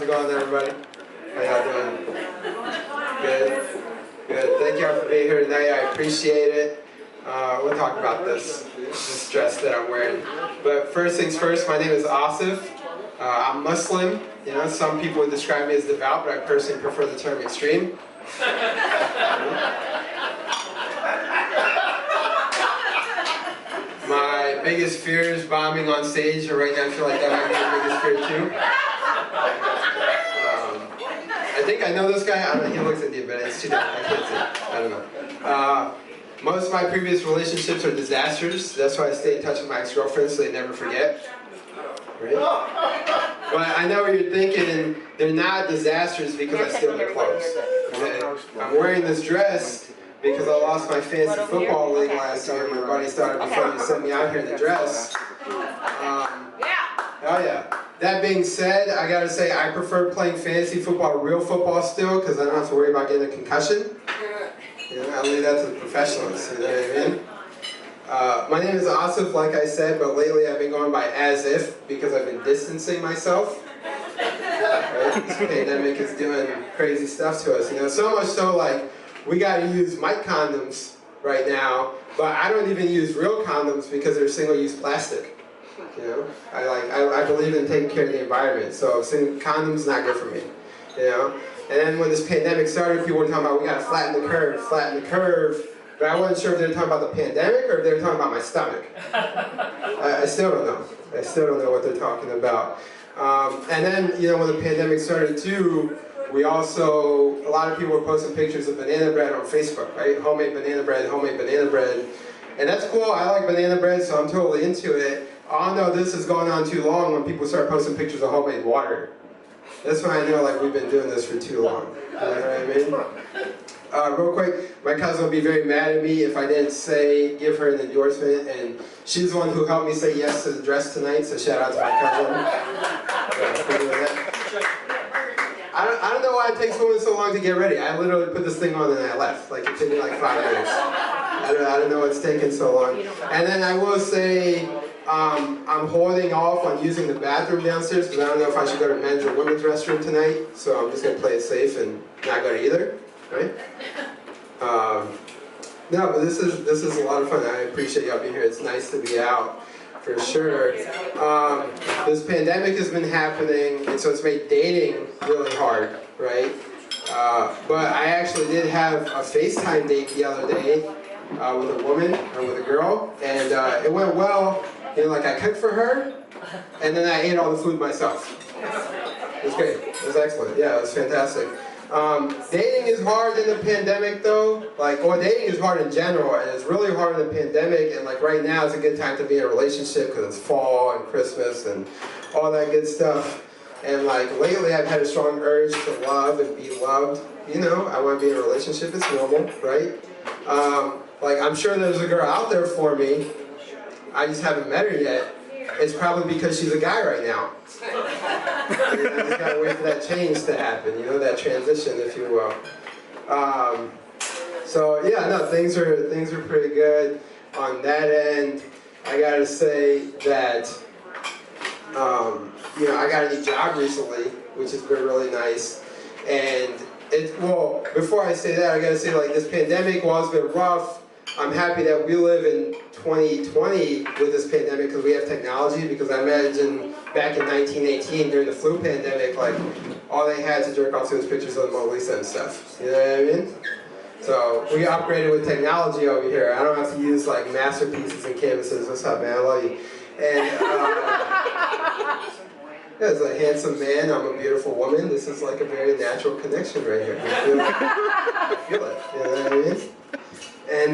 How's it going, everybody? How y'all doing? Good? Good. Thank y'all for being here tonight. I appreciate it. We'll talk about this dress that I'm wearing. But first things first, my name is Asif. I'm Muslim. You know, some people would describe me as devout, but I personally prefer the term extreme. My biggest fear is bombing on stage, or right now I feel like that might be my biggest fear too. I think I know this guy. I don't know, he looks Indian, but it's too dark. I can't see. I don't know. Most of my previous relationships are disasters. That's why I stay in touch with my ex-girlfriends so they never forget. Right? But I know what you're thinking. They're not disasters because I steal their clothes. Okay? I'm wearing this dress because I lost my fantasy football league last year. My buddy started before he sent me out here in the dress. Oh yeah. That being said, I gotta say I prefer playing fantasy football to real football still because I don't have to worry about getting a concussion. You know, I leave that to the professionals, you know what I mean? My name is Asif, like I said, but lately I've been going by Asif because I've been distancing myself. Right? This pandemic is doing crazy stuff to us, you know, so much so like we gotta use mic condoms right now, but I don't even use real condoms because they're single-use plastic. You know, I believe in taking care of the environment, so condoms not good for me. You know, and then when this pandemic started, people were talking about we gotta flatten the curve, but I wasn't sure if they were talking about the pandemic or if they were talking about my stomach. I still don't know. I still don't know what they're talking about. And then, you know, when the pandemic started too, we also, a lot of people were posting pictures of banana bread on Facebook, right? Homemade banana bread. And that's cool, I like banana bread, so I'm totally into it. Oh no, this has gone on too long when people start posting pictures of homemade water. That's when I know like we've been doing this for too long. You know what I mean? Real quick, my cousin would be very mad at me if I didn't give her an endorsement, and she's the one who helped me say yes to the dress tonight, so shout out to my cousin. I don't know why it takes women so long to get ready. I literally put this thing on and I left. Like it took me like 5 minutes. I don't know what's taking so long. And then I will say, I'm holding off on using the bathroom downstairs because I don't know if I should go to men's or women's restroom tonight. So I'm just gonna play it safe and not go to either, right? No, but this is a lot of fun. I appreciate y'all being here. It's nice to be out for sure. This pandemic has been happening, and so it's made dating really hard, right? But I actually did have a FaceTime date the other day with a woman or with a girl, and it went well. You know, like I cooked for her, and then I ate all the food myself. It was great. It was excellent. Yeah, it was fantastic. Dating is hard in the pandemic though, dating is hard in general, and it's really hard in the pandemic, and like right now is a good time to be in a relationship because it's fall and Christmas and all that good stuff. And like lately I've had a strong urge to love and be loved. You know, I want to be in a relationship, it's normal, right? Like I'm sure there's a girl out there for me, I just haven't met her yet. It's probably because she's a guy right now. I just gotta wait for that change to happen, you know, that transition, if you will. So yeah, no, things are pretty good on that end. I gotta say that, you know, I got a new job recently, which has been really nice. And well, before I say that, I gotta say like this pandemic, while it's been rough, I'm happy that we live in 2020 with this pandemic because we have technology, because I imagine back in 1918 during the flu pandemic, like all they had to jerk off to was pictures of the Mona Lisa and stuff. You know what I mean? So we upgraded with technology over here. I don't have to use like masterpieces and canvases. What's up, man? I love you. And as a handsome man, I'm a beautiful woman. This is like a very natural connection right here. I feel it. You know what I mean? And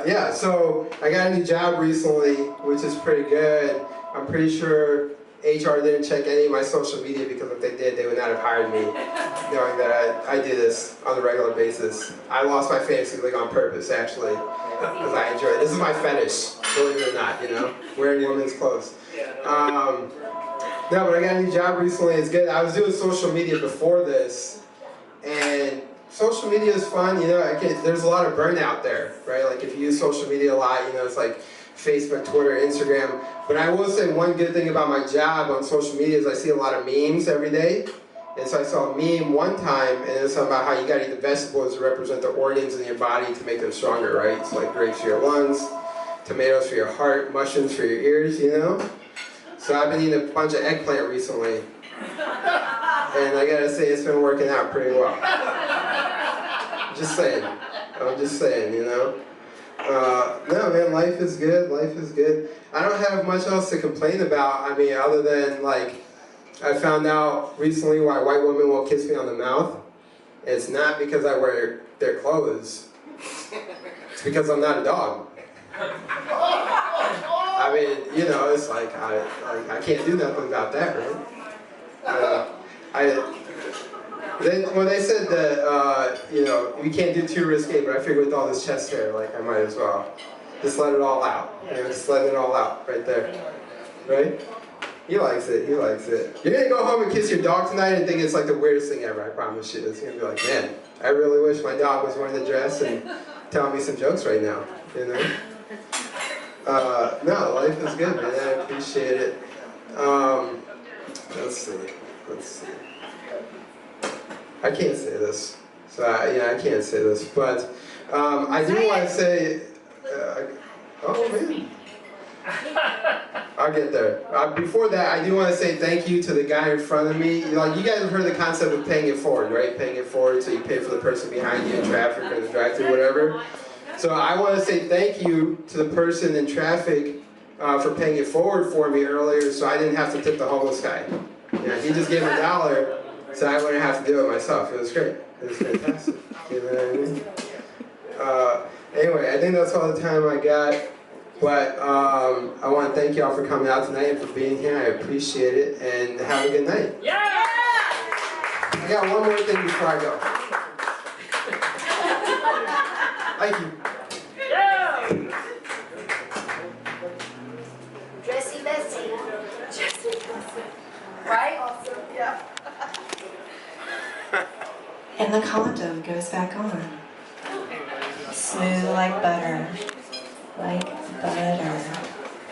yeah, so I got a new job recently, which is pretty good. I'm pretty sure HR didn't check any of my social media because if they did, they would not have hired me, knowing that I do this on a regular basis. I lost my fantasy league on purpose, actually, because I enjoy it. This is my fetish, believe it or not, you know, wearing women's clothes. No, but I got a new job recently. It's good. I was doing social media before this, and social media is fun, you know, there's a lot of burnout there, right? Like if you use social media a lot, you know, it's like Facebook, Twitter, Instagram. But I will say one good thing about my job on social media is I see a lot of memes every day. And so I saw a meme one time, and it was something about how you gotta eat the vegetables to represent the organs in your body to make them stronger, right? So like grapes for your lungs, tomatoes for your heart, mushrooms for your ears, you know? So I've been eating a bunch of eggplant recently. And I gotta say, it's been working out pretty well. Just saying. I'm just saying, you know? No, man, life is good. Life is good. I don't have much else to complain about. I mean, other than, like, I found out recently why white women won't kiss me on the mouth. It's not because I wear their clothes. It's because I'm not a dog. I mean, you know, it's like, I can't do nothing about that, right? Well, they said that, you know, we can't do too risque, but I figured with all this chest hair, like, I might as well. Just let it all out. You know, just let it all out right there. Right? He likes it. He likes it. You're going to go home and kiss your dog tonight and think it's like the weirdest thing ever, I promise you. It's going to be like, man, I really wish my dog was wearing the dress and telling me some jokes right now, you know? No, life is good, man. I appreciate it. Let's see. I can't say this. So, yeah, I can't say this. But I do want to say... oh, man. I'll get there. Before that, I do want to say thank you to the guy in front of me. Like, you guys have heard the concept of paying it forward, right? Paying it forward, so you pay for the person behind you in traffic or the drive-thru, whatever. So I want to say thank you to the person in traffic for paying it forward for me earlier, so I didn't have to tip the homeless guy. Yeah, he just gave me $1, so I wouldn't have to do it myself. It was great. It was fantastic. You know what I mean? Anyway, I think that's all the time I got. But I want to thank y'all for coming out tonight and for being here. I appreciate it, and have a good night. Yeah! I got one more thing before I go. Thank you. Yeah! Dressy Bessie. Right? Awesome. Yeah. And the condom goes back on. Smooth like butter. Like butter.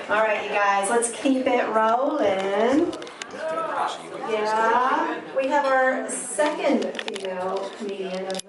All right, you guys, let's keep it rolling. Yeah, we have our second female comedian of